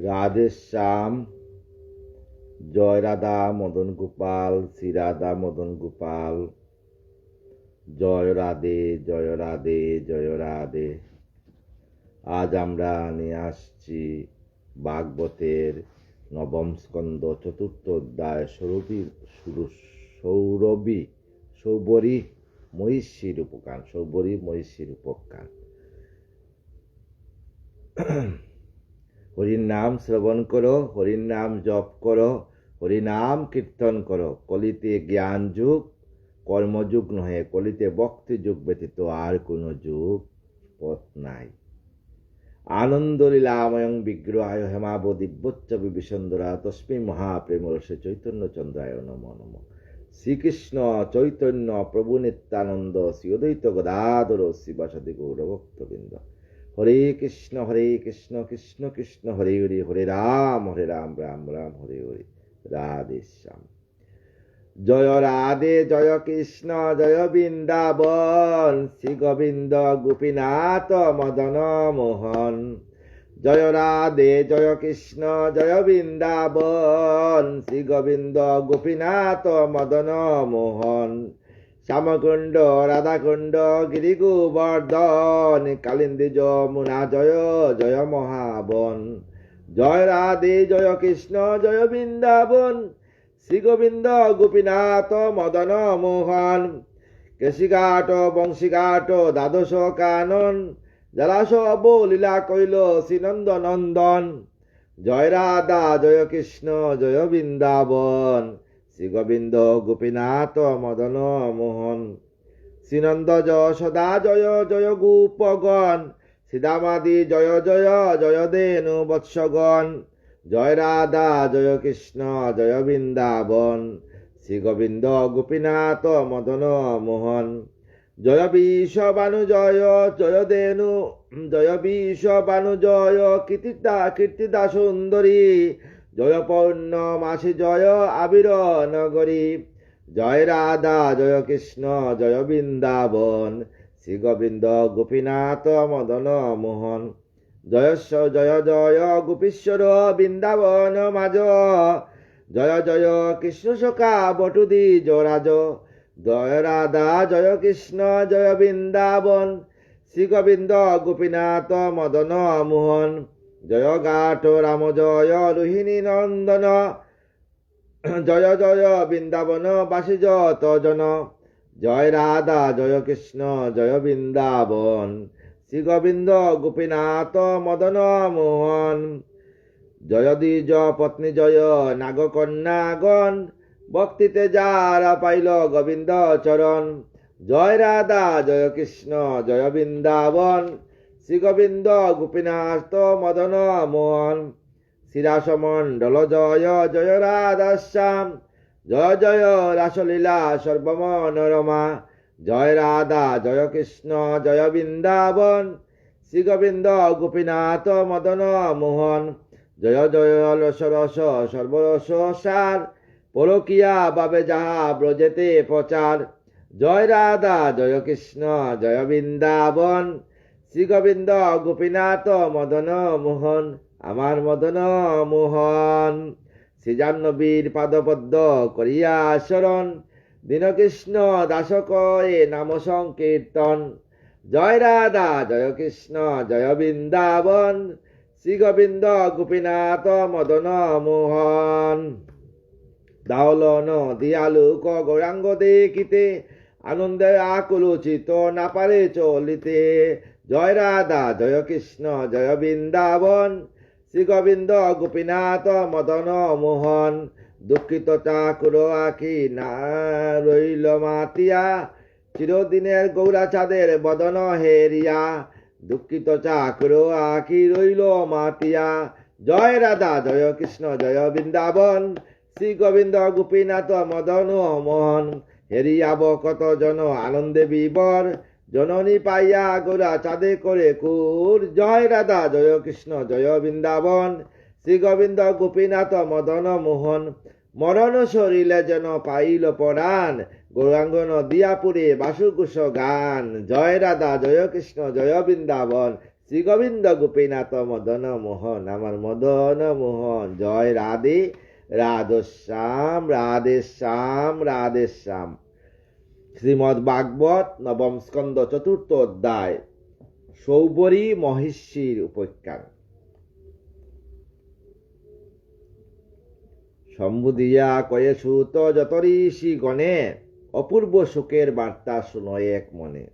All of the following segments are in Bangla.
রাধেশ্যাম, জয় রাধা মদন গোপাল, শ্রী রাধা মদন গোপাল, জয় রাধে জয় রাধে জয় রাধে। আজ আমরা নিয়ে আসছি ভাগবতের নবম স্কন্ধ চতুর্থ অধ্যায় সৌবরী মহিষীর উপকার। সৌবরী মহিষীর উপকার। হরির নাম শ্রবণ করো, হরির নাম জপ করো, হরিনাম কীর্তন করো। কলিতে জ্ঞান যুগ, কর্মযুগ নহে, কলিতে ভক্তি যুগ ব্যতীত আর কোনো যুগ পথ নাই। আনন্দ লীলাময়ং বিগ্রহায় হেমাব দিব্যচ্চ বিভীষণরা তস্মৈ মহাপ্রেম রসে চৈতন্য চন্দ্রায় নমো নমঃ। শ্রীকৃষ্ণ চৈতন্য প্রভু নিত্যানন্দ শ্রী অদ্বৈত গদাধর শিবাসাদি গৌরভক্তবৃন্দ। হরে কৃষ্ণ কৃষ্ণ কৃষ্ণ হরে হরে, হরে রাম রাম রাম হরে হরে। রাধে শ্যাম। জয় রাধে জয় কৃষ্ণ জয় বৃন্দাবন, শ্রী গোবিন্দ গোপীনাথ মদন মোহন। জয় রাধে জয় কৃষ্ণ জয় বৃন্দাবন, শ্রী গোবিন্দ গোপীনাথ মদন মোহন। শ্যামকুণ্ড রাধাকুণ্ড গিরি গোবর্ধন, কালিন্দী যমুনা জয় জয় মহাবন। জয় রাধে জয় কৃষ্ণ জয় বৃন্দাবন, শ্রী গোবিন্দ গোপীনাথ মদন মোহন। কেশিঘাট বংশীঘাট দ্বাদশ কানন, জলাশ লীলা কৈল শ্রীনন্দ নন্দন। জয় রাধা জয় কৃষ্ণ জয় বৃন্দাবন, শ্রী গোবিন্দ গোপীনাথ মদন মোহন। শ্রীনন্দ যশোদা জয় জয় গোপগণ, শ্রীদামাদি জয় জয় জয় দেনু বৎসগণ। জয় রাধা জয় কৃষ্ণ জয় বৃন্দাবন, শ্রী গোবিন্দ গোপীনাথ মদন মোহন। জয় বিষবানু জয় জয় দেনু, জয় বিষবানু জয় কীর্তিদা সুন্দরী। জয় পৌর্ণমাসী জয় আবির নগরী। জয় রাধা জয় কৃষ্ণ জয় বৃন্দাবন, শ্রী গোবিন্দ গোপীনাথ মদন মোহন। জয়স্ব জয় জয় গোপীশ্বর বৃন্দাবন মাজ, জয় জয় কৃষ্ণ সখা বটুদি জরাজ। জয় রাধা জয় কৃষ্ণ জয় বৃন্দাবন, শ্রী গোবিন্দ গোপীনাথ মদন মোহন। জয় গাঠ রাম জয় রোহিণী নন্দন, জয় জয় বৃন্দাবন বাসী যত জন। জয় রাধা জয় কৃষ্ণ জয় বৃন্দাবন, শ্রী গোবিন্দ গোপীনাথ মদন মোহন। জয় দ্বিজ পত্নী জয় নাগকন্যাগণ, ভক্তিতে যারা পাইল গোবিন্দ চরণ। জয় রাধা জয় কৃষ্ণ জয় বৃন্দাবন, শ্রী গোবিন্দ গোপীনাথ মদন মোহন। শ্রীরাসমণ্ডল জয় জয় রাধা শ্যাম, জয় জয় রাসলীলা সর্বমনোরমা। জয় রাধা জয় কৃষ্ণ জয় বৃন্দাবন, শ্রী গোবিন্দ গোপীনাথ মদন মোহন। জয় জয় রস রস সর্বরস সার, পরকিয়া বাবে যাহা ব্রজেতে প্রচার। জয় রাধা জয় কৃষ্ণ জয় বৃন্দাবন, শ্রী গোবিন্দ গোপীনাথ মদন মোহন। আমার মদন মোহন। শ্রীজাহ্নবীর পাদপদ্ম করিয়া শরণ, দীনকৃষ্ণ দাসক এ নাম সংকীর্তন। জয় রাধা জয় কৃষ্ণ জয় বৃন্দাবন, শ্রী গোবিন্দ গোপীনাথ মদন মোহন। দাওলন দিয়ালুক গৌরাঙ্গ দেখিতে, আনন্দে আকুলোচিত না পারে চলিতে। জয় রাধা জয় কৃষ্ণ জয় বৃন্দাবন, শ্রী গোবিন্দ গোপীনাথ মদন মোহন। দুঃখিত চাকুর আখি না রইল মাতিয়া, চিরদিনের গৌরাচাঁদের বদন হেরিয়া। দুঃখিত চাকুর আখি রইল মাতিয়া। জয় রাধা জয় কৃষ্ণ জয় বৃন্দাবন, শ্রী গোবিন্দ গোপীনাথ মদন মোহন। হেরিয়াব কত জন আনন্দে বিবর, জননী পাইয়া গোরা চাঁদে করে কুর। জয় রাধা জয় কৃষ্ণ জয় বৃন্দাবন, শ্রী গোবিন্দ গোপীনাথ মদন মোহন। মরণ শরীরে যেন পাইল পরাণ, গৌরাঙ্গ নদিয়াপুরে বাসুকুশ গান। জয় রাধা জয় কৃষ্ণ জয় বৃন্দাবন, শ্রী গোবিন্দ গোপীনাথ মদন মোহন, আমার মদন মোহন। জয় রাধে রাধশ্যাম, রাধে শ্যাম, রাধে শ্যাম। শ্রীমদ্ ভাগবত নবম স্কন্ধ চতুর্থ অধ্যায়, সৌবরী মহিষীর উপাখ্যান। সম্বুধিয়া কয়ে সুত যত ঋষি গণে, অপূর্ব সুখের বার্তা শুনয় এক মনে।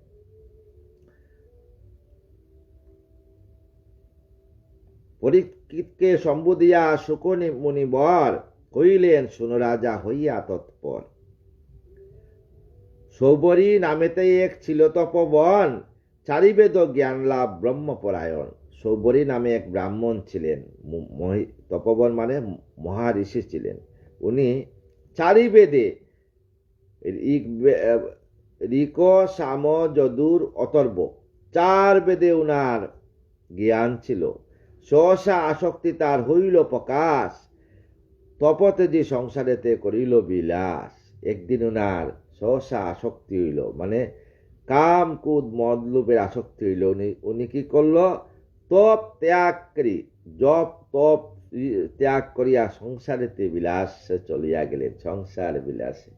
পরীক্ষিতকে সম্বুধিয়া শুক মুনিবর, কইলেন শুনো রাজা হইয়া তৎপর। সৌবরী নামেতে এক ছিল তপবন, চারিবেদ জ্ঞান লাভ ব্রহ্মপরায়ণ। সৌবরী নামে এক ব্রাহ্মণ ছিলেন, তপবন মানে মহাঋষি ছিলেন। উনি চারিবেদে ঋক, সাম, যদুর, অথর্ব, 4 বেদে উনার জ্ঞান ছিল। সহসা আসক্তি তার হইল প্রকাশ, তপতেজি সংসারেতে করিল বিলাস। একদিন উনার সহসা আসক্তি হইল, মানে কাম কুদ মদ লোভের আসক্তি হইল। উনি কি করল? তপ ত্যাগ করি, জপ তপ ত্যাগ করিয়া সংসারেতে বিলাসে চলিয়া গেলেন, সংসার বিলাসে।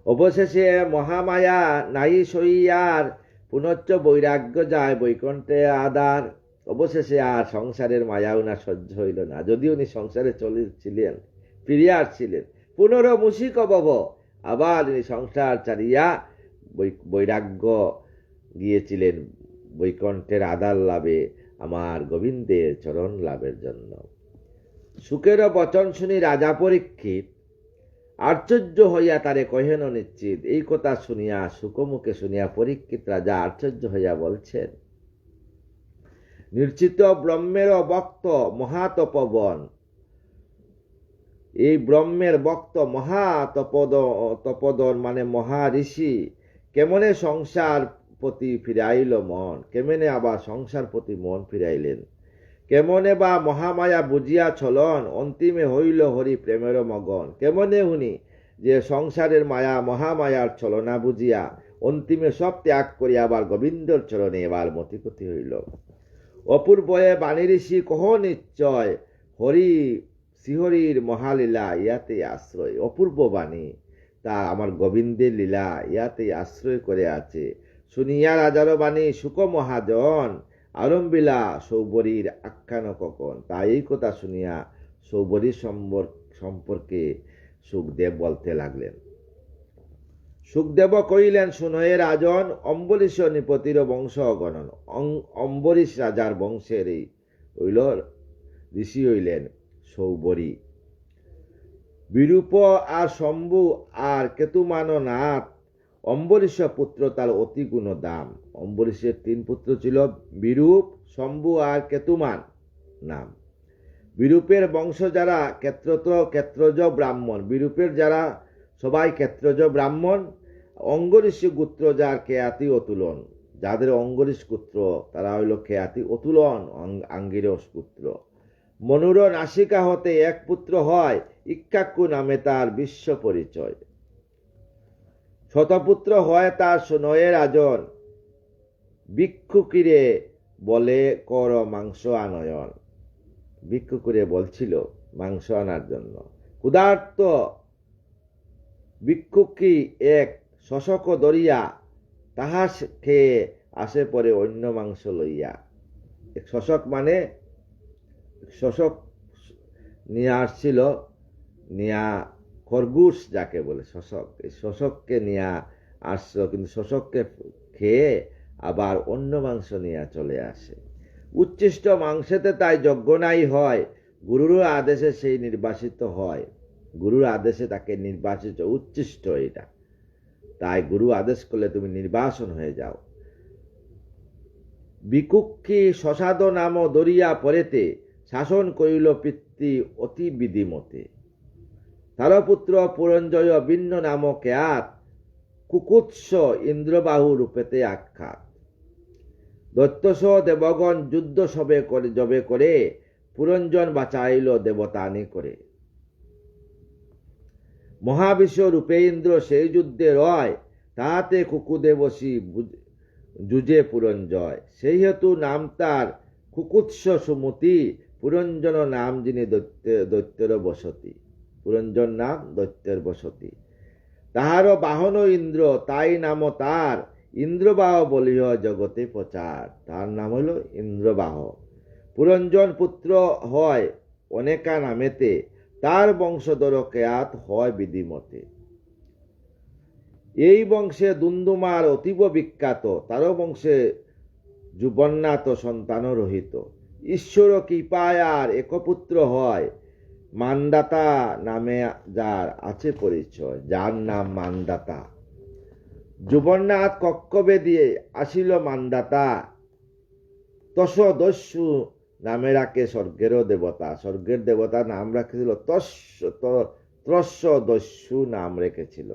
অবশেষে মহামায়া নাই সইয়ার, পুনশ্চ বৈরাগ্য যায় বৈকুণ্ঠে আদার। অবশেষে আর সংসারের মায়া উনার সহ্য হইল না। যদি উনি সংসারে চলেছিলেন, ফিরিয়া আসছিলেন, পুনরমূষিক ভব, আবার উনি সংসার ছাড়িয়া বৈরাগ্য গিয়েছিলেন বৈকুণ্ঠের আদার লাভে, আমার গোবিন্দের চরণ লাভের জন্য। সুখের বচন শুনি রাজা পরীক্ষিত, আশ্চর্য হইয়া তারে কহেন নিশ্চিত। এই কথা শুনিয়া, সুখমুখে শুনিয়া পরীক্ষিত রাজা আশ্চর্য হইয়া বলছেন, নিশ্চিত ব্রহ্মের ভক্ত মহাতপবন, এই ব্রহ্মের ভক্ত মহাতপদন মানে মহাঋষি কেমনে সংসার প্রতি ফিরাইল মন, কেমনে আবার সংসার প্রতি মন ফিরাইলেন, কেমনে বা মহামায়া বুঝিয়া চলন, অন্তিমে হইল হরি প্রেমের মগন। কেমনে উনি যে সংসারের মায়া মহামায়ার ছলনা বুঝিয়া অন্তিমে সব ত্যাগ করিয়া আবার গোবিন্দর চরণে এবার মতিগতি হইল। অপূর্বয়ে বাণী ঋষি কহ নিশ্চয়, হরি শ্রীহরির মহালীলা ইয়াতে আশ্রয়। অপূর্ব বাণী, তা আমার গোবিন্দের লীলা ইয়াতে আশ্রয় করে আছে। শুনিয়া রাজার বাণী সুখ মহাজন, আরম্ভিলা সৌবরীর আখ্যান কখন। তাই এই কথা শুনিয়া সৌবরীর সম্পর্কে সুখদেব বলতে লাগলেন। সুখদেব কইলেন, শুনয়ে রাজন, অম্বরীশ নৃপতির বংশ গণন। অম্বরীশ রাজার বংশের এই হইল ঋষি হইলেন সৌবরী। বিরূপ আর শম্ভু আর কেতুমান নাথ, অম্বরীশ পুত্র তার অতি গুণ দাম। অম্বরীশের 3 পুত্র ছিল, বিরূপ, শম্ভু আর কেতুমান নাম। বিরূপের বংশ যারা ক্ষেত্রজ ব্রাহ্মণ, বিরূপের যারা সবাই ক্ষেত্রজ ব্রাহ্মণ। অঙ্গরীষ গোত্র যার খ্যাতি অতুলন, যাদের অঙ্গরীষ গোত্র তারা হইল খ্যাতি অতুলন, আঙ্গিরস পুত্র। মনুর নাসিকা হতে এক পুত্র হয়, ইক্ষ্বাকু নামে তার বিশ্ব পরিচয়। শতপুত্র হয় তার শুনয়ে রাজন, ভিক্ষুকিরে বলে কর মাংস আনয়ন। ভিক্ষুকিরে বলছিল মাংস আনার জন্য। ক্ষুধার্ত ভিক্ষুকি এক শশক ধরিয়া, তাহা খেয়ে আসে পরে অন্য মাংস লইয়া। এক শশক মানে শশক নিয়ে আসছিল, নিয়া খরগোশ যাকে বলে শশক, এই শশককে নিয়ে আসছিল, কিন্তু শশককে খেয়ে আবার অন্য মাংস নিয়ে চলে আসে। উচ্ছিষ্ট মাংসেতে তাই যজ্ঞ নাই হয়, গুরুর আদেশে সেই নির্বাসিত হয়। গুরুর আদেশে তাকে নির্বাসিত, উচ্ছিষ্ট এটা, তাই গুরু আদেশ করলে তুমি নির্বাসন হয়ে যাও। ভিক্ষুকি শশাদ নাম দরিয়া পরেতে, শাসন করিল পিতৃ অতি বিধিমতে। তার পুত্র পুরঞ্জয় ভিন্ন নাম খ্যাত, কুকুৎস ইন্দ্রবাহু রূপেতে আখ্যাত। দৈত্যস দেবগণ যুদ্ধ জবে করে, পুরঞ্জন বাঁচাইল দেবতানি করে। মহাবিশ্ব রূপে ইন্দ্র সেই যুদ্ধে রয়, তাহাতে কুকুদেবসী যুজে পুরঞ্জয়। সেই হেতু নাম তার কুকুৎস সুমতি, পুরঞ্জন নাম যিনি দৈত্যের বসতি। পুরঞ্জন নাম দৈত্যের বসতি। তাহারও বাহন ইন্দ্র, তাই নাম তার ইন্দ্রবাহ বলিহ জগতে প্রচার। তার নাম হইল ইন্দ্রবাহ। পুরঞ্জন পুত্র হয় অনেকা নামেতে, তার বংশধর কেয়াত হয় বিধিমতে। এই বংশে দুন্দুমার অতীব বিখ্যাত, তারও বংশে যুবন্নাথ সন্তান রহিত। ঈশ্বর কৃপায় আর একপুত্র হয়, মানদাতা নামে যার আছে পরিচয়, যার নাম মানদাতা। যুবন্নাথ কক্ষবে দিয়ে আসিল মানদাতা, তস দস্যু নামে রাখে স্বর্গেরও দেবতা। স্বর্গের দেবতা নাম রাখেছিল ত্রস্য দস্যু নাম রেখেছিল।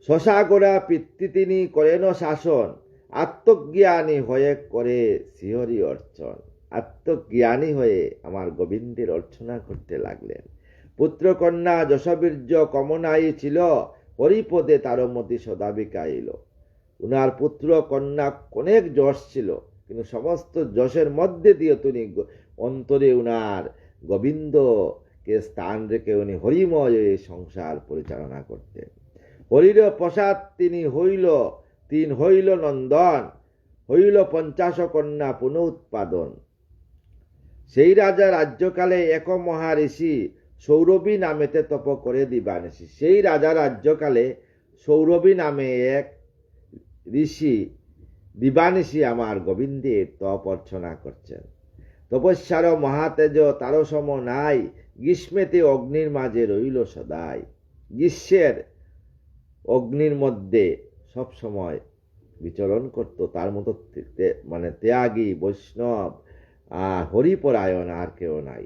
শশাগোড়া পিতৃ তিনি করেন শাসন, আত্মজ্ঞানী হয়ে করে শ্রীহরি অর্চন। আত্মজ্ঞানী হয়ে আমার গোবিন্দের অর্চনা করতে লাগলেন। পুত্রকন্যা যশবীর্য কমনাই ছিল, হরিপদে তারমতি সদাবিকাইল। উনার পুত্র কন্যা অনেক যশ ছিল, কিন্তু সমস্ত যশের মধ্যে দিয়ে তিনি অন্তরে উনার গোবিন্দকে স্থান রেখে উনি হরিময় সংসার পরিচালনা করতেন। হরির প্রসাদ তিন হইল নন্দন, হইল 50 কন্যা পুনঃ উৎপাদন। সেই রাজা রাজ্যকালে এক মহাঋষি সৌরভী নামেতে তপ করে দিবানিশি। সেই রাজা রাজ্যকালে সৌরভী নামে এক ঋষি দিবানিশি আমার গোবিন্দের তপ অর্চনা করছেন। তপস্যার মহাতেজ তারও সম নাই, গ্রীষ্মেতে অগ্নির মাঝে রইল সদাই। গ্রীষ্মের অগ্নির মধ্যে সব সময় বিচরণ করত। তার মতো মানে ত্যাগী বৈষ্ণব হরিপরায়ণ আর কেউ নাই।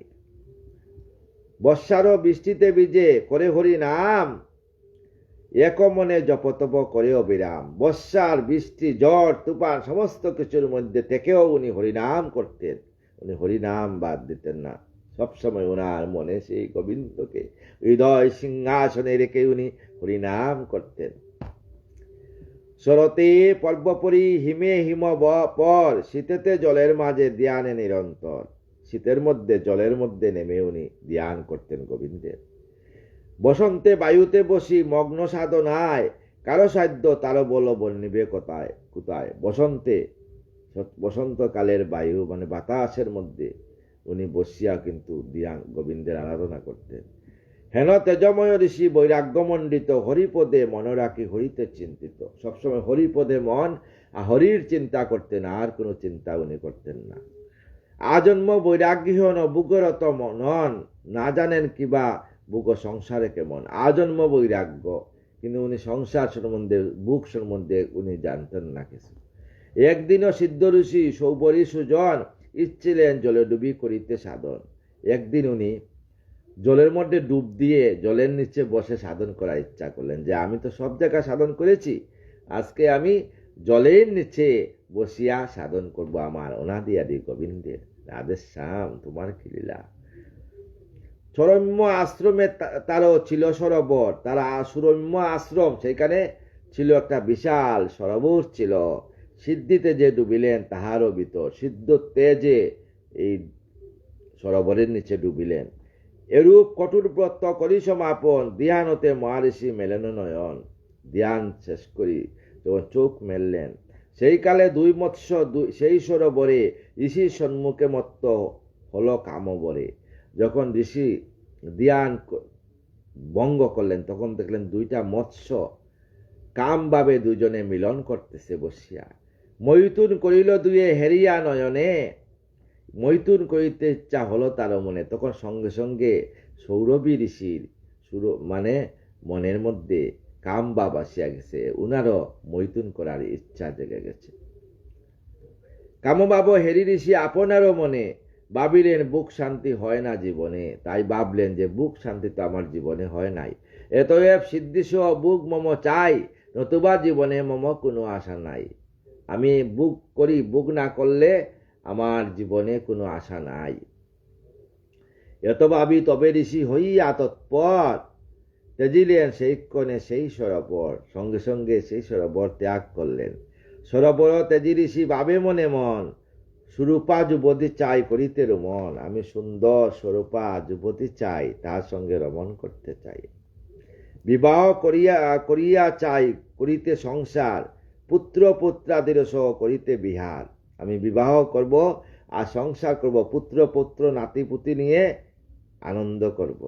বর্ষারও বৃষ্টিতে ভিজে করে হরি নাম, এক মনে জপতপ করে অবিরাম। বর্ষার বৃষ্টি ঝড় তুফান সমস্ত কিছুর মধ্যে থেকেও উনি হরিনাম করতেন। উনি হরিনাম বাদ দিতেন না। সবসময় ওনার মনে সেই গোবিন্দকে হৃদয় সিংহাসনে রেখে উনি হরিনাম করতেন। শরতে পর্বপরি হিমে হিম পর, শীতেতে জলের মাঝে ধ্যানে নিরন্তর। শীতের মধ্যে জলের মধ্যে নেমে উনি ধ্যান করতেন গোবিন্দের। বসন্তে বায়ুতে বসি মগ্ন সাধনায়, কারো সাধ্য তারও বল বর্ণিবে কোথায় কোথায়। বসন্তকালের বায়ু মানে বাতাসের মধ্যে উনি বসিয়া কিন্তু গোবিন্দের আরাধনা করতেন। হেন তেজময় ঋষি বৈরাগ্যমণ্ডিত, হরিপদে মন রাখি হরিতে চিন্তিত। সবসময় হরিপদে মন আর হরির চিন্তা করতেন, আর কোনো চিন্তা উনি করতেন না। আজন্ম বৈরাগ্যহীন বুকরত নন, না জানেন কিবা বুক সংসারে কেমন। আজন্ম বৈরাগ্য, কিন্তু উনি সংসার সম্বন্ধে বুক সম্বন্ধে উনি জানতেন না কিছু। একদিনও সিদ্ধ ঋষি সৌবরী সুজন, ইচ্ছিলেন জলে ডুবি করিতে সাধন। একদিন উনি জলের মধ্যে ডুব দিয়ে জলের নিচে বসে সাধন করার ইচ্ছা করলেন, যে আমি তো সব জায়গায় সাধন করেছি, আজকে আমি জলের নিচে বসিয়া সাধন করব আমার অনাদি আদি গোবিন্দের। রাধে শ্যাম, তোমার কি লীলা। সুরম্য আশ্রমে তারও ছিল সরোবর, তারা সুরম্য আশ্রম, সেখানে ছিল একটা বিশাল সরোবর ছিল। সিদ্ধিতে যে ডুবিলেন তাহারও ভিতর, সিদ্ধ তেজে এই সরোবরের নিচে ডুবিলেন। এরূপ কঠোর ব্রত করি সমাপন, ধ্যানতে মহাঋষি মেলেন নয়ন। ধ্যান শেষ করি যখন চোখ মেললেন, সেই কালে দুই মৎস্য সেই সরোবরে ঋষির সম্মুখে মত্ত হল কামবরে। যখন ঋষি ধ্যান ভঙ্গ করলেন, তখন দেখলেন দুইটা মৎস্য কামভাবে দুজনে মিলন করতেছে বসিয়া। মৈথুন করিল দুয়ে হেরিয়া নয়নে, মৈথুন করিতে ইচ্ছা হলো তার মনে। তখন সঙ্গে সঙ্গে সৌরভী ঋষির মানে মনের মধ্যে কামভাব আসিয়া গেছে, উনারও মৈথুন করার ইচ্ছা জেগে গেছে। কামভাব হেরি ঋষি আপনারও মনে, ভাবিলেন বুক শান্তি হয় না জীবনে। তাই ভাবলেন যে বুক শান্তি তো আমার জীবনে হয় নাই, এতএব সিদ্ধিসহ বুক মম চাই, নতুবা জীবনে মম কোনো আশা নাই। আমি বুক করি, বুক না করলে আমার জীবনে কোনো আশা নাই। এত ভাবি তবে ঋষি হইয়া তৎপর, তেজিলেন সেই ক্ষণে সেই সরোবর। সঙ্গে সঙ্গে সেই সরোবর ত্যাগ করলেন। সরোবর তেজি ঋষি ভাবে মনে মন, সুরূপা যুবতী চাই করিতে রমণ। আমি সুন্দর স্বরূপা যুবতী চাই, তার সঙ্গে রমণ করতে চাই। বিবাহ করিয়া করিয়া চাই করিতে সংসার, পুত্র পুত্রাদির সহ করিতে বিহার। আমি বিবাহ করব আর সংসার করব, পুত্র পুত্র নাতি পুতি নিয়ে আনন্দ করব।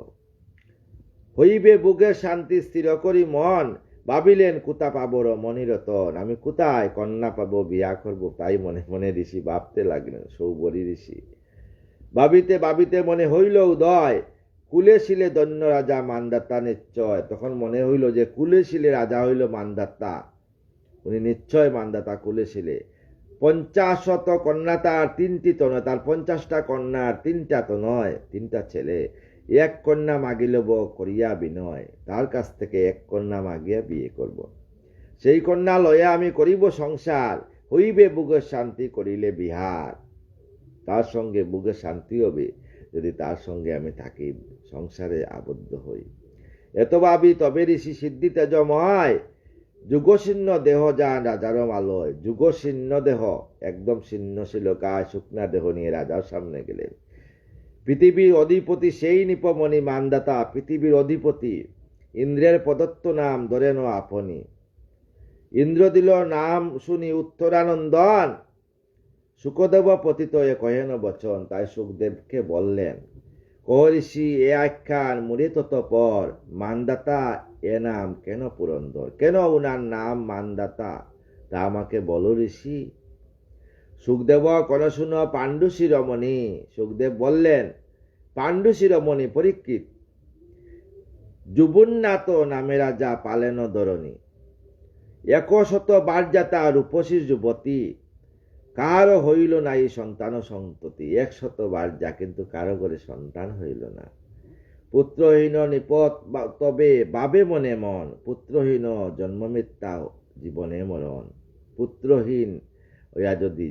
হইবে বুকের শান্তি স্থির করি মন, ভাবিলেন কোথা পাবো রমণী রতন। আমি কোথায় কন্যা পাবো, বিয়া করব, তাই মনে মনে ঋষি ভাবতে লাগলেন। সৌবরী ঋষি ভাবিতে ভাবিতে মনে হইল উদয়, কুলে শিলে দন্য রাজা মান্দাতা নিশ্চয়। তখন মনে হইল যে কুলে শিলে রাজা হইল মান্দাতা, উনি নিশ্চয় মান্দাতা কুলে শিলে। 50 কন্যা তার, 3টি তো নয়, তার 50টা কন্যার 3টা তো নয়, 3টা ছেলে। এক কন্যা মাগিলব করিয়া বিনয়, তার কাছ থেকে এক কন্যা মাগিয়া বিয়ে করব। সেই কন্যা লয়া আমি করিব সংসার, হইবে বুকের শান্তি করিলে বিহার। তার সঙ্গে বুকে শান্তি হবে যদি তার সঙ্গে আমি থাকি, সংসারে আবদ্ধ হই। এত ভাবি তবে ঋষি সিদ্ধি তেজময়, যুগশীর্ণ দেহ যান রাজার মালয়। যুগশীর্ণ দেহ, একদম শীর্ণ ছিল গায়ে, শুকনা দেহ নিয়ে রাজার সামনে গেলেন। পৃথিবীর অধিপতি সেই নিপমণি মান্দাতা, পৃথিবীর অধিপতি, ইন্দ্রের প্রদত্ত নাম ধরেন আপনি। ইন্দ্র দিল নাম শুনি উত্তরানন্দন, সুখদেব পতিত এ কহেন বচন। তাই সুখদেবকে বললেন, কহ ঋষি এ আখ্যান মুড়ে ততপর, মান্দাতা এ নাম কেন পুরন্দর, কেন উনার নাম মান্দাতা তা আমাকে বলো ঋষি। সুখদেব কোন শুনো পাণ্ডু শিরোমণি। সুখদেব বললেন, পাণ্ডু শিরোমণি পরীক্ষিত, যুবুন্নাত নামে রাজা পালেন ধরণী। 100 বারজাতা রূপসী যুবতী, কারো হইল না এই সন্তান সন্ততি। 100 বারজা, কিন্তু কারো করে সন্তান হইল না। পুত্রহীন নিপত তবে বাবে মনে মন, পুত্রহীন জন্ম মিথ্যা জীবনে মরণ। পুত্রহীন ওয়া যদি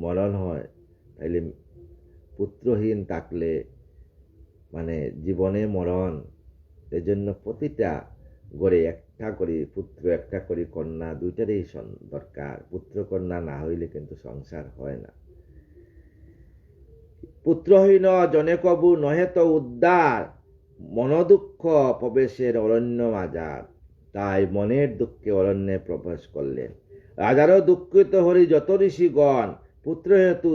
মরণ হয়, তাইলে পুত্রহীন থাকলে মানে জীবনে মরণ। এজন্য প্রতিটা গড়ে একটা করে পুত্র, একটা করে কন্যা, দুইটারই দরকার। পুত্র কন্যা না হইলে কিন্তু সংসার হয় না। পুত্রহীন জনে কবু নহে তো উদ্ধার, মনোদুঃখ প্রবেশের অরণ্য মাজার। তাই মনের দুঃখে অরণ্যে প্রবেশ করলেন। রাজারও দুঃখিত হরি যত ঋষিগণ, পুত্র হেতু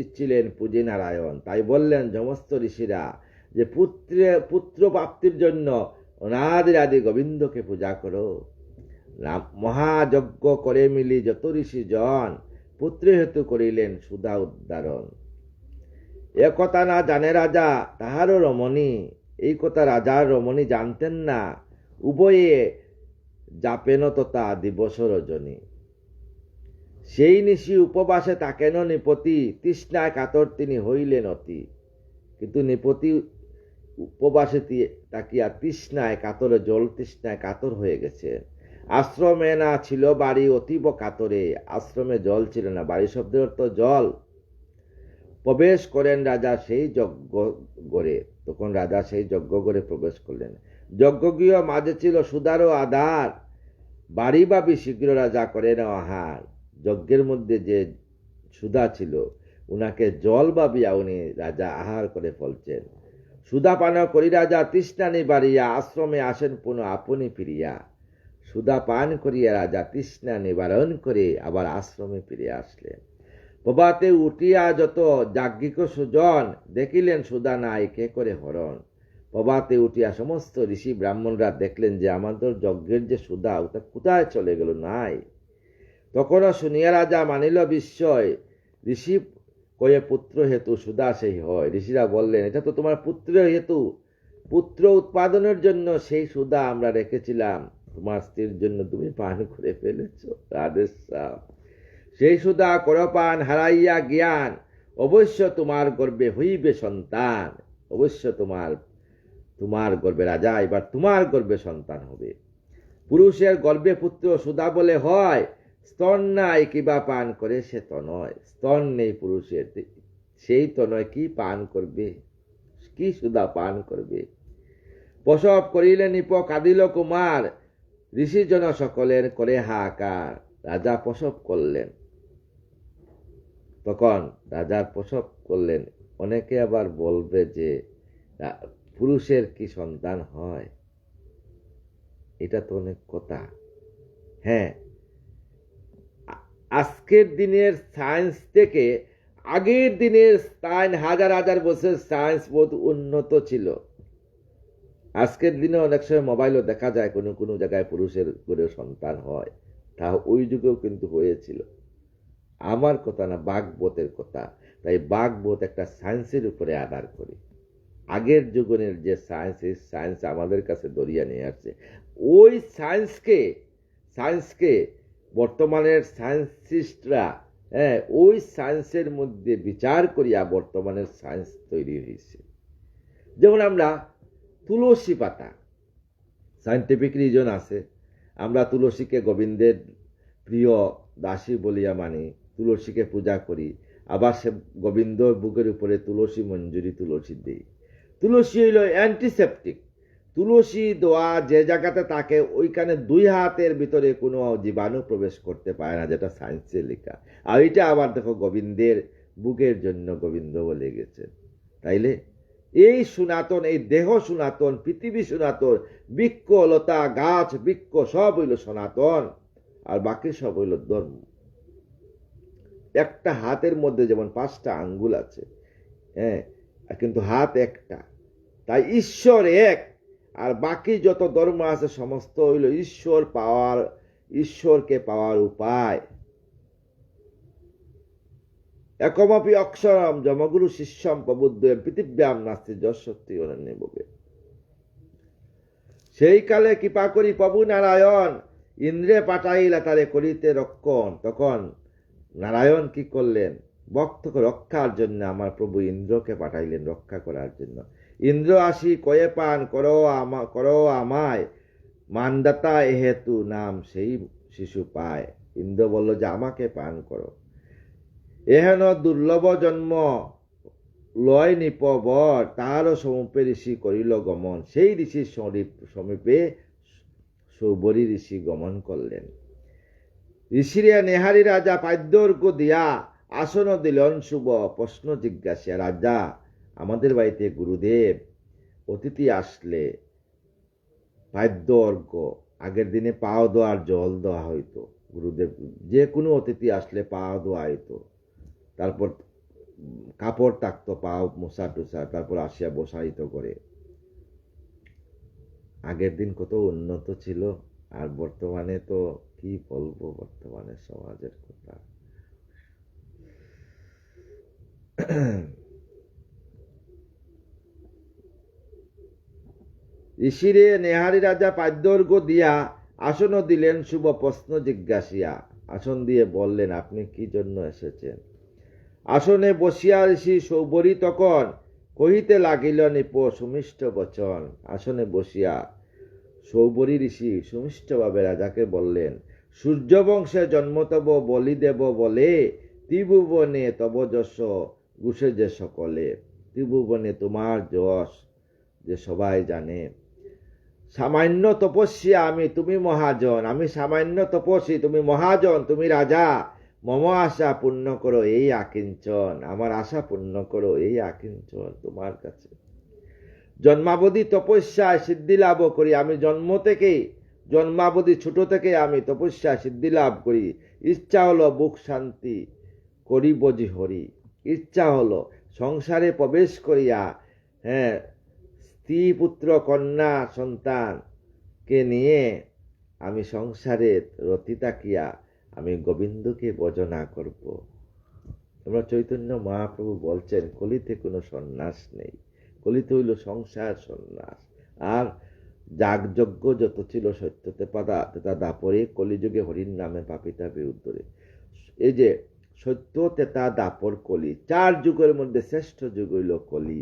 ইচ্ছিলেন পুঁজি নারায়ণ। তাই বললেন সমস্ত ঋষিরা যে পুত্র প্রাপ্তির জন্য অনাদি আদি গোবিন্দকে পূজা করো। মহাযজ্ঞ করে মিলি যত ঋষি জন, পুত্র হেতু করিলেন সুধা উদ্ধারণ। এ কথা না জানে রাজা তাহারও রমণী, এই কথা রাজার রমণী জানতেন না। উভয়ে যাপেন তথা দিবস রজনী। সেই নিশি উপবাসে তাকেন নিপতি, তৃষ্ণায় কাতর তিনি হইলেন অতি। কিন্তু নিপতি উপবাসে তাকিয়া তৃষ্ণায় কাতরে, জল তৃষ্ণায় কাতর হয়ে গেছে। আশ্রমে না ছিল বাড়ি অতীব কাতরে, আশ্রমে জল ছিল না, বাড়ি শব্দের অর্থ জল। প্রবেশ করেন রাজা সেই যজ্ঞ গড়ে। তখন রাজা সেই যজ্ঞ গড়ে প্রবেশ করলেন। যজ্ঞগৃহ মাঝে ছিল সুদারও আধার, বাড়ি বাবি শীঘ্র রাজা করেন আহার। যজ্ঞের মধ্যে যে সুধা ছিল, উনাকে জল বাবিয়া উনি রাজা আহার করে ফলছেন। সুধা পান করি রাজা তৃষ্ণা নিবারিয়া, আশ্রমে আসেন পুনঃ আপনি ফিরিয়া। সুধা পান করিয়া রাজা তৃষ্ণা নিবারণ করে আবার আশ্রমে ফিরে আসলেন। প্রভাতে উঠিয়া যত যাজ্ঞিক সুজন, দেখিলেন সুধা নাই কে করে হরণ। প্রভাতে উঠিয়া সমস্ত ঋষি ব্রাহ্মণরা দেখলেন যে আমাদের যজ্ঞের যে সুধা, ওটা কোথায় চলে গেল, নাই। তখনও শুনিয়া রাজা মানিল বিস্ময়, ঋষি কয়ে পুত্র হেতু সুধা সেই হয়। ঋষিরা বললেন, এটা তো তোমার পুত্র হেতু, পুত্র উৎপাদনের জন্য সেই সুধা আমরা রেখেছিলাম, তোমার স্ত্রীর জন্য তুমি পান করে ফেলেছ। রাধেশ্যাম। সেই সুধা করপান হারাইয়া জ্ঞান, অবশ্য তোমার গর্বে হইবে সন্তান। অবশ্য তোমার গর্বে রাজা, এবার তোমার গর্বে সন্তান হবে। পুরুষের গর্বে পুত্র সুধা বলে হয়, স্তন নাই কিবা পান করে সে তনয়। স্তন নেই পুরুষের, সেই তনয় কি পান করবে, কি সুধা পান করবে। প্রসব করিলে নিপ কাঁদিল কুমার, ঋষিজন সকলের করে হাহাকার। রাজা প্রসব করলেন। তখন রাজা প্রসব করলেন। অনেকে আবার বলবে যে পুরুষের কি সন্তান হয়? এটা তো অনেক কথা। হ্যাঁ, আজকের দিনের সায়েন্স থেকে আগের দিনের সায়েন্স, হাজার হাজার বছর সায়েন্স বহুত উন্নত ছিল। আজকের দিনে অনেক সময় মোবাইলও দেখা যায় কোনো কোনো জায়গায় পুরুষের করে সন্তান হয়, তা ওই যুগেও কিন্তু হয়েছিল। আমার কথা না, বাগবতের কথা। তাই বাগবত একটা সায়েন্সের উপরে আধার করে। আগের যুগের যে সায়েন্স, এই সায়েন্স আমাদের কাছে দরিয়া নিয়ে আসছে। ওই সায়েন্সকে বর্তমানের সায়েন্সিস্টরা, হ্যাঁ, ওই সায়েন্সের মধ্যে বিচার করিয়া বর্তমানের সায়েন্স তৈরি হয়েছে। যেমন আমরা তুলসী পাতা, সায়েন্টিফিক রিজন আছে, আমরা তুলসীকে গোবিন্দের প্রিয় দাসী বলিয়া মানি, তুলসীকে পূজা করি। আবার সে গোবিন্দ বুকের উপরে তুলসী মঞ্জুরি, তুলসী দেই। তুলসী হইল অ্যান্টিসেপটিক। তুলসী দেওয়া যে জায়গাতে থাকে ওইখানে 2 হাতের ভিতরে কোনো জীবাণু প্রবেশ করতে পারে না, যেটা সায়েন্সে লেখা। আর এটা আবার দেখো গোবিন্দের বুকের জন্য গোবিন্দ বলে গেছে। তাইলে এই সনাতন, এই দেহ সনাতন, পৃথিবী সনাতন, বৃক্ষ লতা গাছ বৃক্ষ সব হইল সনাতন, আর বাকি সব হইল ধর্ম। একটা হাতের মধ্যে যেমন 5টা আঙ্গুল আছে, হ্যাঁ, কিন্তু হাত একটা। তাই ঈশ্বর এক, আর বাকি যত ধর্ম আছে সমস্ত হইল ঈশ্বরকে পাওয়ার উপায়। একমপি অক্ষরম যমগুরু শিষ্যম প্রবুদ্ধয়ম পৃথিব্যাম নাস্তি যশক্তি অনন্যে। সেই কালে কৃপা করি প্রভু নারায়ণ ইন্দ্রে পাঠাইলা তারে করিতে রক্ষণ। তখন নারায়ণ কি করলেন? ভক্তকে রক্ষার জন্য আমার প্রভু ইন্দ্রকে পাঠাইলেন রক্ষা করার জন্য। ইন্দ্র আসি কয়ে পান করো আমায়, মানদাতা এহেতু নাম সেই শিশু পায়। ইন্দ্র বলল যে আমাকে পান করো। এহেন দুর্লভ জন্ম লয় নিপবর, তাহারও সমীপে ঋষি করিল গমন। সেই ঋষির সমীপে সৌবরী ঋষি গমন করলেন। ঋষিরে নেহারি রাজা পাদ্যর্ঘ দিয়া আসন দিলেন শুভ। প্রশ্ন জিজ্ঞাসা, রাজা আমাদের বাড়িতে গুরুদেব অতিথি আসলে পাদ্য অর্ঘ্য, আগের দিনে পাও দেওয়ার জল দেওয়া হইতো। গুরুদেব যে কোনো অতিথি আসলে পাও দেওয়া হইতো, তারপর কাপড় থাকতো পাও মোছা টুসা, তারপর আসিয়া বসাইত করে। আগের দিন কত উন্নত ছিল, আর বর্তমানে তো কি বলবো বর্তমানে সমাজের কথা। ঋষিরে নেহারি রাজা পাদ্যর্ঘ দিয়া আসন দিলেন শুভ। প্রশ্ন জিজ্ঞাসিয়া আসন দিয়ে বললেন, আপনি কি জন্য এসেছেন? আসনে বসিয়া ঋষি সৌবরী তখন কহিতে লাগিল নিপ সুমিষ্ট বচন। আসনে বসিয়া সৌবরী ঋষি সুমিষ্টভাবে রাজাকে বললেন, সূর্যবংশে জন্ম তব বলি দেব বলে, ত্রিভুবনে তব যশ গুছে যে সকলে। ত্রিভুবনে তোমার যশ যে সবাই জানে। সামান্য তপস্যা আমি, তুমি মহাজন। আমি সামান্য তপস্বী, তুমি মহাজন, তুমি রাজা। মম আশা পূর্ণ করো এই আকিঞ্চন, আমার আশা পূর্ণ করো এই আকিঞ্চন তোমার কাছে। জন্মাবধি তপস্যায় সিদ্ধি লাভ করি আমি। জন্মাবধি ছোট থেকে আমি তপস্যা সিদ্ধি লাভ করি। ইচ্ছা হলো বুক শান্তি করি বজি হরি। ইচ্ছা হলো সংসারে প্রবেশ করিয়া, হ্যাঁ, স্ত্রী পুত্র কন্যা সন্তানকে নিয়ে আমি সংসারে রতি তাকিয়া আমি গোবিন্দকে ভজনা করব। তোমরা চৈতন্য মহাপ্রভু বলছেন কলিতে কোনো সন্ন্যাস নেই, কলিতে হইল সংসার সন্ন্যাস। আর যাগযজ্ঞ যত ছিল সত্যতে পাদা তেতা দাপরে, কলিযুগে হরির নামে পাপিতা বিউদ্ধরে। এই যে সত্য তেতা দাপর কলি, 4 যুগের মধ্যে শ্রেষ্ঠ যুগ হইল কলি।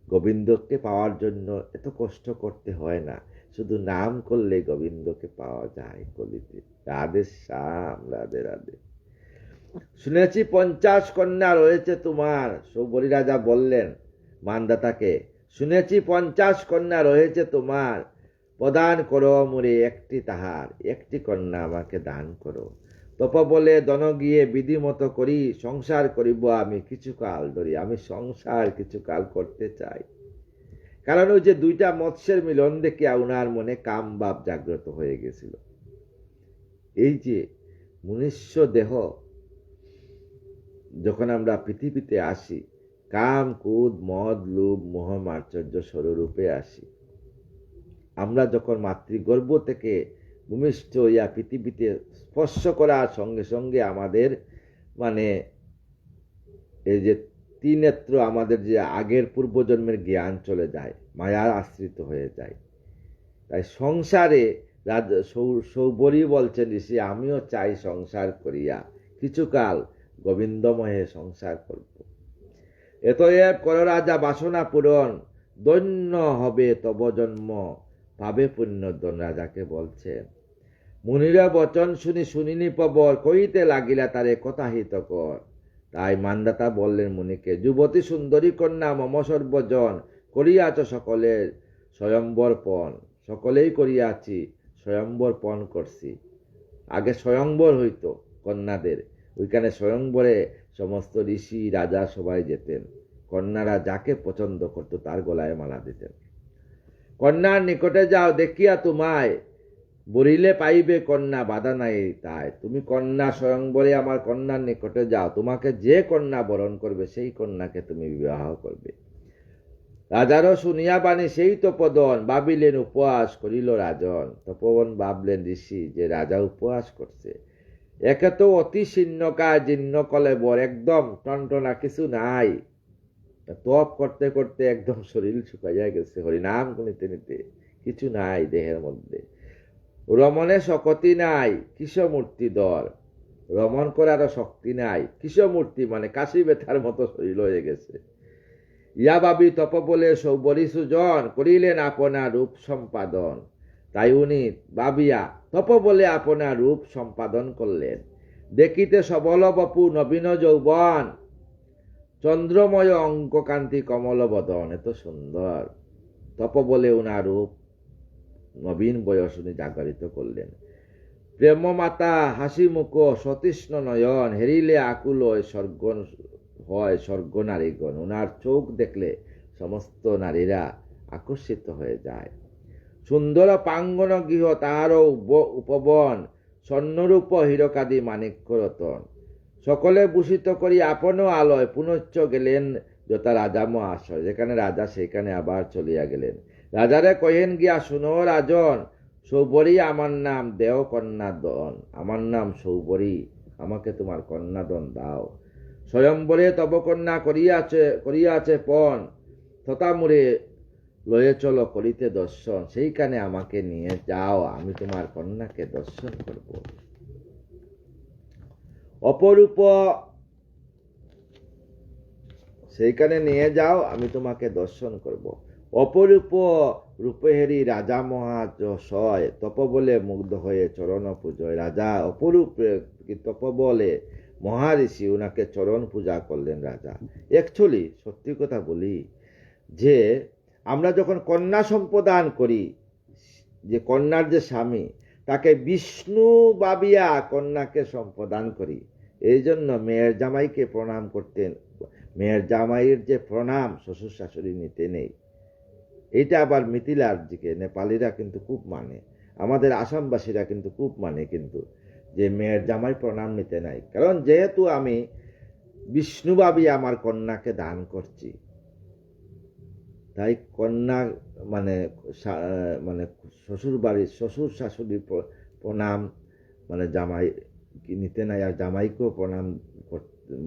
গোবিন্দকে পাওয়ার জন্য এত কষ্ট করতে হয় না, শুধু নাম করলে গোবিন্দকে পাওয়া যায় কলিতে। রাধে শ্যাম, রাধে রাধে। শুনেছি 50 কন্যা রয়েছে তোমার। সৌবরী রাজা বললেন মানদাতাকে, শুনেছি 50 কন্যা রয়েছে তোমার। প্রদান করো মোরে একটি তাহার, একটি কন্যা আমাকে দান করো। তপবলে দন গিয়ে বিধিমতো করি, সংসার করিব আমি কিছুকাল ধরি। আমি সংসার কিছুকাল করতে চাই। কারণ ওই যে দুইটা মৎস্যের মিলন দেখিয়া উনার মনে কাম ভাব জাগ্রত হয়ে গেছিল। এই যে মনুষ্য দেহ যখন আমরা পৃথিবীতে আসি, কাম ক্রোধ মদ লোভ মোহ মাশ্চর্য স্বরূপে আসি। আমরা যখন মাতৃগর্ভ থেকে ভূমিষ্ঠ হইয়া পৃথিবীতে স্পর্শ করার সঙ্গে সঙ্গে আমাদের মানে এই যে ত্রিনেত্র, আমাদের যে আগের পূর্বজন্মের জ্ঞান চলে যায়, মায়ার আশ্রিত হয়ে যায়। তাই সংসারে সৌবরী বলছেন ঋষি, আমিও চাই সংসার করিয়া কিছুকাল গোবিন্দময়ে সংসার করব। এতএব কর রাজা বাসনা পূরণ, দৈন্য হবে তব জন্ম, পাবে পুণ্যদন। রাজাকে বলছেন, মুনিরা বচন শুনিনি পবর, কইতে লাগিলা তারে কথা হিতকর। তাই মান্দাতা বললেন মুনিকে, যুবতী সুন্দরী কন্যা মম সর্বজন, করিয়াছ সকলের স্বয়ম্বরপণ। সকলেই করিয়াছি, স্বয়ম্বরপণ করছি। আগে স্বয়ম্বর হইতো কন্যাদের, ওইখানে স্বয়ম্বরে সমস্ত ঋষি রাজা সবাই যেতেন। কন্যারা যাকে পছন্দ করত তার গলায় মালা দিতেন। কন্যার নিকটে যাও, দেখিয়া তোমায় বলিলে পাইবে কন্যা, বাধা নাই তাই। তুমি কন্যা স্বয়ংবরে আমার কন্যার নিকটে যাও, তোমাকে যে কন্যা বরণ করবে সেই কন্যাকে তুমি বিবাহ করবে। রাজারও শুনিয়া বাণী সেই তপোবন, ভাবিলেন উপহাস করিল রাজন। তপোবন ভাবলেন ঋষি যে রাজা উপহাস করছে। একে তো অতি শীর্ণকায় জীর্ণ কলেবর, একদম টনটনা, কিছু নাই। তপ করতে করতে একদম শরীর শুকাইয়া গেছে, হরিনাম নিতে নিতে কিছু নাই দেহের মধ্যে। রমণে শক্তি নাই, কিশমূর্তি দর। রমণ করারও শক্তি নাই, কিশমূর্তি মানে কাশি ব্যথার মতো শরীর হয়ে গেছে। ইয়া ভাবি তপবলে সৌবরী সুজন, করিলেন আপনার রূপ সম্পাদন। তাই উনি ভাবিয়া তপবলে আপনার রূপ সম্পাদন করলেন। দেখিতে সবল বপু নবীন যৌবন, চন্দ্রময় অঙ্ককান্তি কমল বদন। এত সুন্দর তপবলে উনার রূপ নবীন বয়স উনি জাগরিত করলেন। প্রেম মাতা হাসি মুখ সতৃষ্ণ নয়ন, হেরিলে আকুল হয় স্বর্গ নারীগণ। ওনার চোখ দেখলে সমস্ত নারীরা আকর্ষিত হয়ে যায়। সুন্দর প্রাঙ্গণ গৃহ তাহার উপবন, স্বর্ণরূপ হীরকাদি মাণিক্য রতন। সকলে ভূষিত করি আপন আলয়, পুনশ্চ গেলেন যথা রাজা মহাশয়। যেখানে রাজা সেখানে আবার চলিয়া গেলেন। রাজারে কহেন গিয়া, শুনো রাজন, সৌবরী আমার নাম, দেও কন্যাদন। আমার নাম সৌবরী, আমাকে তোমার কন্যাদন দাও। স্বয়ম্বরে তব কন্যা করিয়াছে পণ, তথা মুরে লয়ে চলো করিতে দর্শন। সেইখানে আমাকে নিয়ে যাও, আমি তোমার কন্যাকে দর্শন করব। অপরূপ সেইখানে নিয়ে যাও, আমি তোমাকে দর্শন করব। অপরূপ রূপহেরি রাজা মহাজয়, তপবলে মুগ্ধ হয়ে চরণ পূজয়। রাজা অপরূপ তপবলে মহারিষি উনাকে চরণ পূজা করলেন রাজা। অ্যাকচুয়ালি সত্যি কথা বলি যে আমরা যখন কন্যা সম্প্রদান করি, যে কন্যার যে স্বামী তাকে বিষ্ণু ভাবিয়া কন্যাকে সম্প্রদান করি। এই জন্য মেয়ের জামাইকে প্রণাম করতেন। মেয়ের জামাইয়ের যে প্রণাম শ্বশুর শাশুড়ি নিতে নেই। এইটা আবার মিথিলার দিকে নেপালিরা কিন্তু খুব মানে, আমাদের আসামবাসীরা কিন্তু খুব মানে, কিন্তু যে মেয়ের জামাই প্রণাম নিতে নাই। কারণ যেহেতু আমি বিষ্ণুভাবী আমার কন্যাকে দান করছি, তাই কন্যা মানে মানে শ্বশুর বাড়ির শ্বশুর শাশুড়ির প্রণাম মানে জামাই নিতে নাই, আর জামাইকেও প্রণাম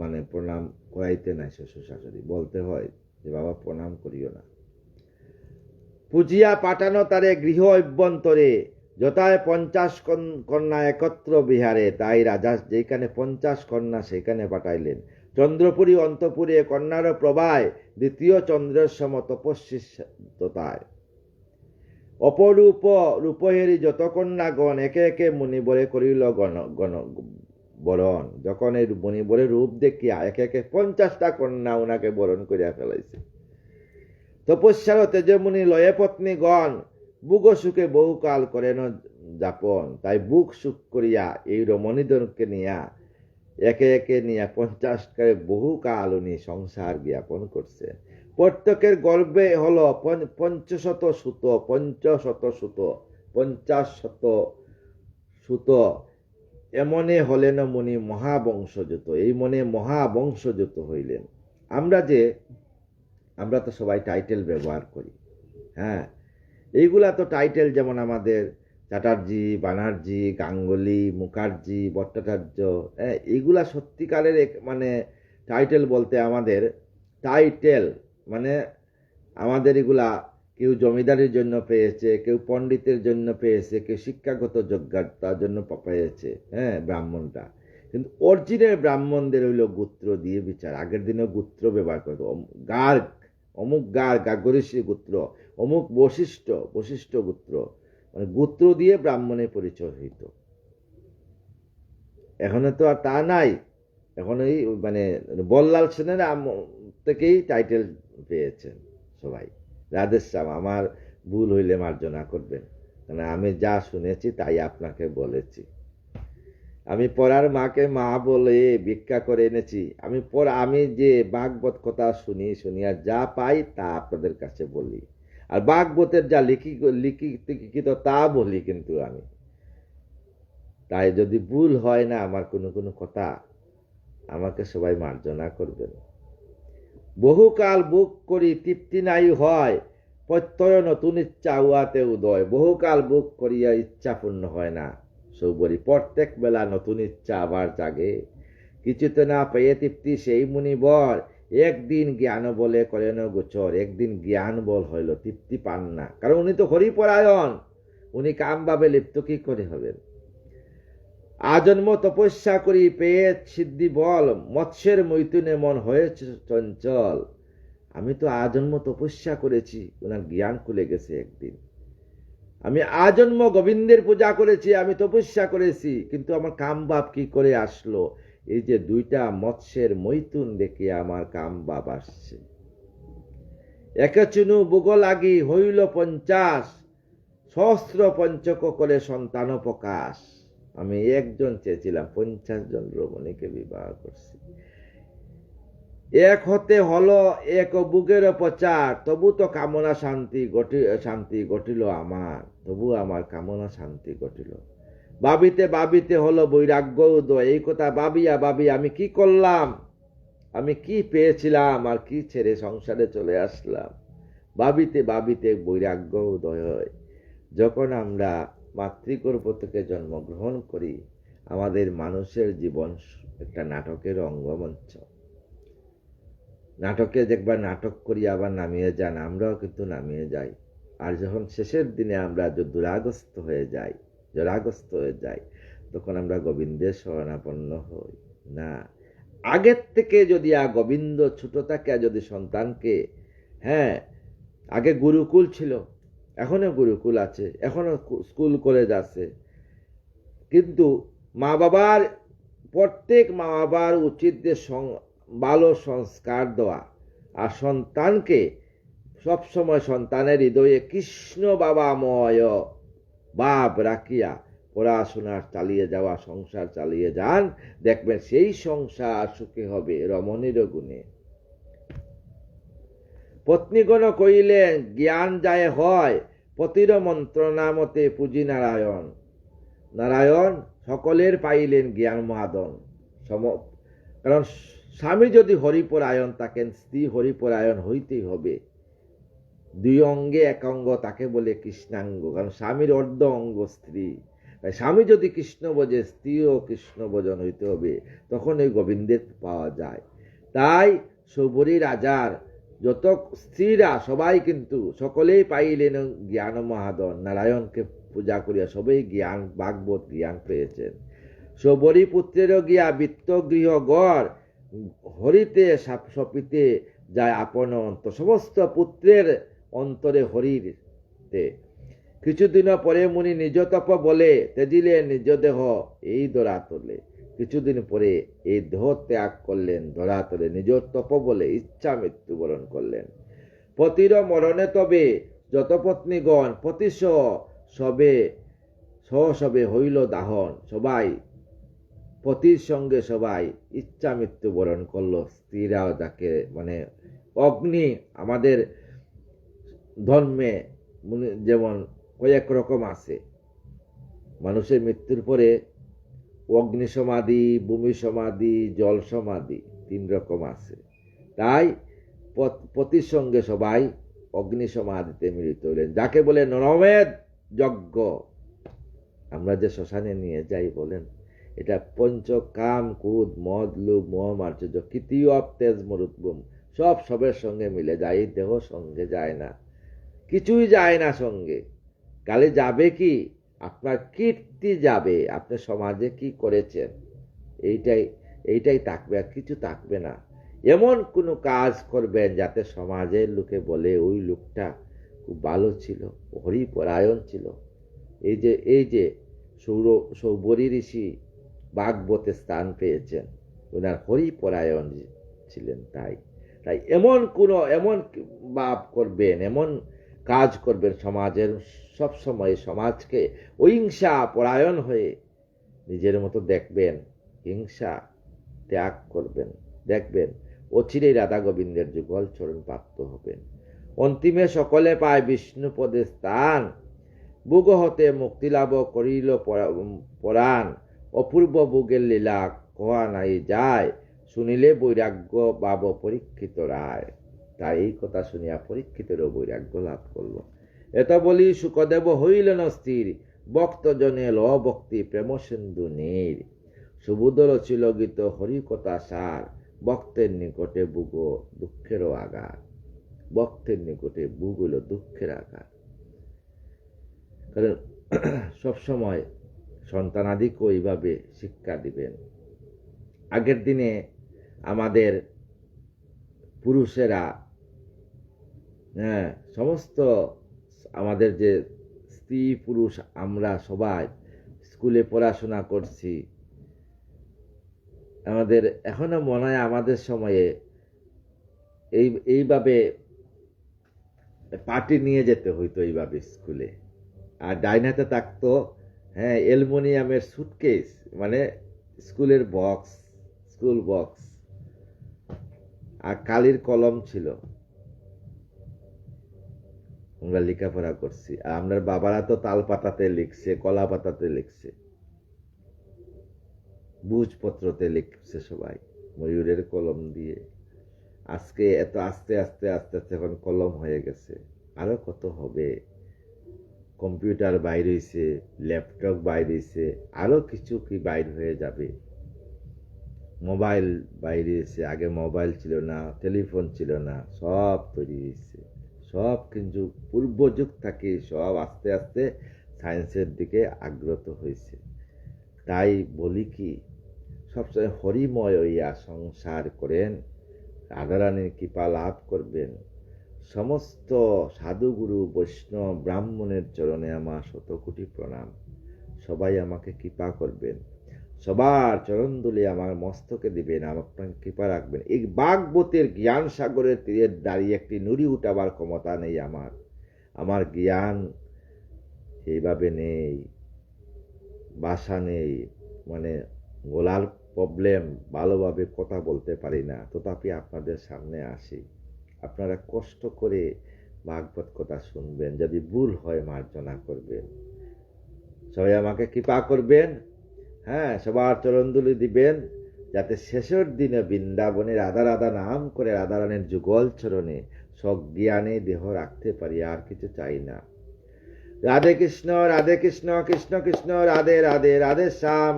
মানে প্রণাম করাইতে নাই। শ্বশুর শাশুড়ি বলতে হয় যে বাবা প্রণাম করিও না। পূজিয়া পাঠানো তারে গৃহ অভ্যন্তরে, যথায় 50 কন্যা একত্র বিহারে। তাই রাজা যেখানে 50 কন্যা সেখানে পাঠাইলেন। চন্দ্রপুরী অন্তপুরে কন্যার প্রভায়, দ্বিতীয় চন্দ্রের সম তপস্বী তথায়। অপরূপ রূপহেরি যত কন্যাগণ, একে একে মুনিবরে করিল বরণ। যখন এই মুনিবরের রূপ দেখিয়া একে একে 50টা কন্যা উনাকে বরণ করিয়া ফেলাইছে। তপস্যার তেজমুনি লয়ে পত্নীগণ, বুক সুখে বহুকাল করেন যাপন, তাই বুক সুখ করিয়া এই রমণীদনকে নিয়া একে একে নিয়া 50 করে বহুকাল উনি সংসার জ্ঞাপন করছে। প্রত্যেকের গর্বে হলো 500 সুত, 500 সুত, 50 সুত। এমনে হলেন মুনি মহাবংশযুত, এই মনে মহাবংশযুত হইলেন। আমরা তো সবাই টাইটেল ব্যবহার করি, হ্যাঁ, এইগুলা তো টাইটেল, যেমন আমাদের চ্যাটার্জি, বানার্জি, গাঙ্গুলি, মুখার্জি, ভট্টাচার্য, এইগুলা সত্যিকারের মানে টাইটেল বলতে আমাদের টাইটেল মানে আমাদের এগুলা কেউ জমিদারির জন্য পেয়েছে, কেউ পণ্ডিতের জন্য পেয়েছে, কেউ শিক্ষাগত যোগ্যতার জন্য পেয়েছে, হ্যাঁ, ব্রাহ্মণটা। কিন্তু অরিজিনাল ব্রাহ্মণদের হইল গোত্র দিয়ে বিচার। আগের দিনে গোত্র ব্যবহার করত, গার্গ, অমুক গার্গ, গার্গরিষি গোত্র, অমুক বশিষ্ঠ গোত্র, মানে গোত্র দিয়ে ব্রাহ্মণের পরিচয় হইত। এখন তো আর তা নাই। এখন এই মানে বল্লাল সেনের থেকেই টাইটেল পেয়েছেন সবাই। রাধেশ্যাম, আমার ভুল হইলে মার্জনা করবেন, কারণ আমি যা শুনেছি তাই আপনাকে বলেছি। আমি পড়ার মাকে মা বলে ভিক্ষা করে এনেছি। আমি যে ভাগবত কথা শুনিয়া যা পাই তা আপনাদের কাছে বলি, আর ভাগবতের যা লিখিত তা বলি। কিন্তু আমি তাই যদি ভুল হয় না আমার কোনো কথা, আমাকে সবাই মার্জনা করবেন। বহুকাল বুক করি তৃপ্তি নাই হয়, প্রত্যয় নতুন ইচ্ছা উহাতে উদয়। বহুকাল বুক করিয়া ইচ্ছা পূর্ণ হয় না, সৌবরী প্রত্যেক বেলা নতুন ইচ্ছা আবার জাগে। কিছুতে না পেয়ে তৃপ্তি সেই মুনিবর, একদিন জ্ঞান বলে করেন গোচর। একদিন জ্ঞান বল হইল, তৃপ্তি পান না, কারণ উনি তো হরিপরায়ণ, উনি কাম ভাবে লিপ্ত কি করে হবেন। আজন্ম তপস্যা করি পেয়ে সিদ্ধি বল, মৎস্যের মৈথুনে মন হয়েছে চঞ্চল। আমি তো আজন্ম তপস্যা করেছি, ওনার জ্ঞান খুলে গেছে একদিন। আমি আজন্ম গোবিন্দের পূজা করেছি, আমি তপস্যা করেছি, কিন্তু আমার কাম ভাব কি করে আসলো? এই যে দুইটা মৎস্যের মৈথুন দেখে আমার কাম ভাব আসছে। একে চুনু বুগ লাগি হইল 50, সহস্র পঞ্চক করে সন্তান প্রকাশ। আমি একজন চেয়েছিলাম, 50 জন রমণীকে বিবাহ করছি। এক হতে হলো এক বুকের প্রচার, তবু তো কামনা শান্তি ঘটিল আমার, তবু আমার কামনা শান্তি ঘটিল। ভাবিতে হলো বৈরাগ্য উদয়। এই কথা ভাবিয়া আমি কি করলাম, আমি কি পেয়েছিলাম, আর কি ছেড়ে সংসারে চলে আসলাম। ভাবিতে বৈরাগ্য উদয় হয়। যখন আমরা মাতৃগর্ভ থেকে জন্মগ্রহণ করি, আমাদের মানুষের জীবন একটা নাটকের অঙ্গমঞ্চ। নাটকে দেখবার নাটক করি আবার নামিয়ে যান, আমরাও কিন্তু নামিয়ে যাই। আর যখন শেষের দিনে আমরা দুরাগ্রস্ত হয়ে যাই, তখন আমরা গোবিন্দের শরণাপন্ন হই না। আগের থেকে যদি গোবিন্দ ছোট থাকে, যদি সন্তানকে, হ্যাঁ, আগে গুরুকুল ছিল, এখনো গুরুকুল আছে, এখনো স্কুল কলেজ আছে, কিন্তু প্রত্যেক মা বাবার উচিত যে ভালো সংস্কার দেওয়া, আর সন্তানকে সবসময় সন্তানের হৃদয়ে কৃষ্ণ বাবাময় ভাব রাখিয়া পড়াশোনা চালিয়ে যাওয়া, সংসার চালিয়ে যান, দেখবেন সেই সংসার সুখী হবে রমণীর গুণে। পত্নীগণ কইলেন জ্ঞান যায় হয়, পতির মন্ত্রণা মতে পুঁজি নারায়ণ। নারায়ণ সকলের পাইলেন জ্ঞান মহাদন। কারণ স্বামী যদি হরিপরায়ণ থাকেন, স্ত্রী হরিপরায়ণ হইতেই হবে। দুই অঙ্গে এক অঙ্গ, তাকে বলে কৃষ্ণাঙ্গ, কারণ স্বামীর অর্ধ অঙ্গ স্ত্রী। তাই স্বামী যদি কৃষ্ণ বোঝে, স্ত্রীও কৃষ্ণ ভোজন হইতে হবে, তখন ওই গোবিন্দের পাওয়া যায়। তাই সৌবরী রাজার যত স্ত্রীরা সবাই কিন্তু সকলেই পাইলেন জ্ঞান মহাদন। নারায়ণকে পূজা করিয়া সবাই জ্ঞান, ভাগবত জ্ঞান পেয়েছেন। সৌবরী পুত্রেরও গিয়া বৃত্ত গৃহ গড়, হরিতে সপিতে যায় আপন অন্তর। সমস্ত পুত্রের অন্তরে হরিতে। কিছুদিন পরে মুনি নিজ তপ বলে তেজিলেন নিজ দেহ এই ধরাতলে। কিছুদিন পরে এই দেহ ত্যাগ করলেন ধরাতলে, নিজ তপ বলে ইচ্ছা মৃত্যুবরণ করলেন। পতির মরণে তবে যত পত্নীগণ পতিশ সবে হইল দাহন, সবাই পতির সঙ্গে সবাই ইচ্ছা মৃত্যুবরণ করলো। স্ত্রীরাও যাকে মানে অগ্নি আমাদের ধর্মে যেমন কয়েক রকম আছে, মানুষের মৃত্যুর পরে অগ্নি সমাধি, ভূমি সমাধি, জল সমাধি 3 রকম আছে। তাই পতির সঙ্গে সবাই অগ্নি সমাধিতে মিলিত হলেন, যাকে বলে নরমেধ যজ্ঞ। আমরা যে শ্মশানে নিয়ে যাই বলেন, এটা পঞ্চকাম কুদ মদ লোভ মোহ মার্চর্য কৃতীয় তেজ মরুদ্ভূম সব সবের সঙ্গে মিলে যায়, দেহ সঙ্গে যায় না, কিছুই যায় না সঙ্গে। কালে যাবে কি আপনার কীর্তি যাবে, আপনি সমাজে কি করেছেন এইটাই থাকবে, আর কিছু থাকবে না। এমন কোনো কাজ করবেন যাতে সমাজের লোকে বলে ওই লোকটা খুব ভালো ছিল, হরিপরায়ণ ছিল। এই যে সৌবরী ঋষি ভাগবতে স্থান পেয়েছেন, ওনার হরিপরায়ণ ছিলেন। তাই এমন ভাব করবেন, এমন কাজ করবেন সমাজের, সবসময় সমাজকে অহিংসা পরায়ণ হয়ে নিজের মতো দেখবেন, হিংসা ত্যাগ করবেন। দেখবেন অচিরেই রাধা গোবিন্দের যুগল চরণ প্রাপ্ত হবেন। অন্তিমে সকলে পায় বিষ্ণু পদে স্থান, বুগ হতে মুক্তি লাভ করিল পরাণ। অপূর্ব বুগের লীলা কোয়া নাই যায়, শুনিলে বৈরাগ্য বাব পরীক্ষিত রায়। তাই এই কথা শুনিয়া পরীক্ষিতেরও বৈরাগ্য লাভ করল। এত বলি সুখদেব হইলেন স্থির, ভক্তজনে ল ভক্তি প্রেম সিন্ধু নীর। সুবুধ রচিল গীত হরিকথা সার, ভক্তের নিকটে বুগ দুঃখেরও আগার। ভক্তের নিকটে বুগ হইল দুঃখের আগার। কারণ সবসময় সন্তানাদিকে ওইভাবে শিক্ষা দিবেন। আগের দিনে আমাদের পুরুষেরা সমস্ত আমাদের যে স্ত্রী পুরুষ আমরা সবাই স্কুলে পড়াশোনা করছি, আমাদের এখনো মনে হয় আমাদের সময়ে এইভাবে পার্টি নিয়ে যেতে হইতো এইভাবে স্কুলে। আর ডাইনাতে থাকতো অ্যালুমিনিয়ামের সুটকেস, মানে স্কুলের বক্স, স্কুল বক্স, আর কালির কলম ছিল। আমরা লেখাপড়া করছি, আর আপনার বাবারা তো তাল পাতাতে লিখছে, কলা পাতাতে লিখছে, বুঝপত্রতে লিখছে সবাই ময়ূরের কলম দিয়ে। আজকে এত আস্তে আস্তে আস্তে আস্তে এখন কলম হয়ে গেছে, আরো কত হবে। কম্পিউটার বাইর হয়েছে, ল্যাপটপ বাইর হয়েছে, আরো কিছু কি বাইর হয়ে যাবে। মোবাইল বাইর হয়েছে, আগে মোবাইল ছিল না, টেলিফোন ছিল না, সব তৈরি হয়েছে। সব কিন্তু পূর্ব যুগ থেকে সব আস্তে আস্তে সায়েন্সের দিকে আগ্রত হয়েছে। তাই বলি কি, সবসময় হরিময় হইয়া সংসার করেন, রাধারানীর কৃপা লাভ করবেন। সমস্ত সাধুগুরু বৈষ্ণব ব্রাহ্মণের চরণে আমার শতকোটি প্রণাম। সবাই আমাকে কৃপা করবেন, সবার চরণ দুলে আমার মস্তকে দিবেন, আপনার কৃপা রাখবেন। এই ভাগবতের জ্ঞান সাগরের তীরে দাঁড়িয়ে একটি নুড়ি উঠাবার ক্ষমতা নেই আমার জ্ঞান সেইভাবে নেই, ভাষা নেই, মানে গলার প্রবলেম, ভালোভাবে কথা বলতে পারি না, তথাপি আপনাদের সামনে আসি। আপনারা কষ্ট করে ভাগবত কথা শুনবেন, যদি ভুল হয় মার্জনা করবেন। সবাই আমাকে কৃপা করবেন, সবার চরণধুলি দিবেন, যাতে শেষের দিনে বৃন্দাবনে রাধা রাধা নাম করে রাধারানীর যুগল চরণে সজ্ঞানে দেহ রাখতে পারি, আর কিছু চাই না। রাধে কৃষ্ণ কৃষ্ণ কৃষ্ণ রাধে রাধে, রাধে শ্যাম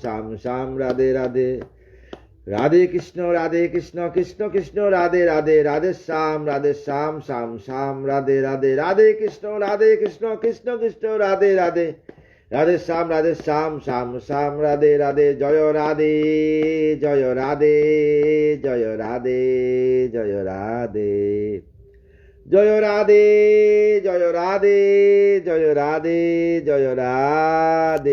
শ্যাম শ্যাম রাধে রাধে। রাধে কৃষ্ণ কৃষ্ণ কৃষ্ণ রাধে রাধে, রাধে শ্যাম শ্যাম শ্যাম রাধে রাধে। রাধে কৃষ্ণ কৃষ্ণ কৃষ্ণ রাধে রাধে, রাধে শ্যাম শ্যাম শ্যাম রাধে রাধে। জয় রাধে জয় রাধে জয় রাধে জয় রাধে, জয় রাধে জয় রাধে জয় রাধে জয় রাধে।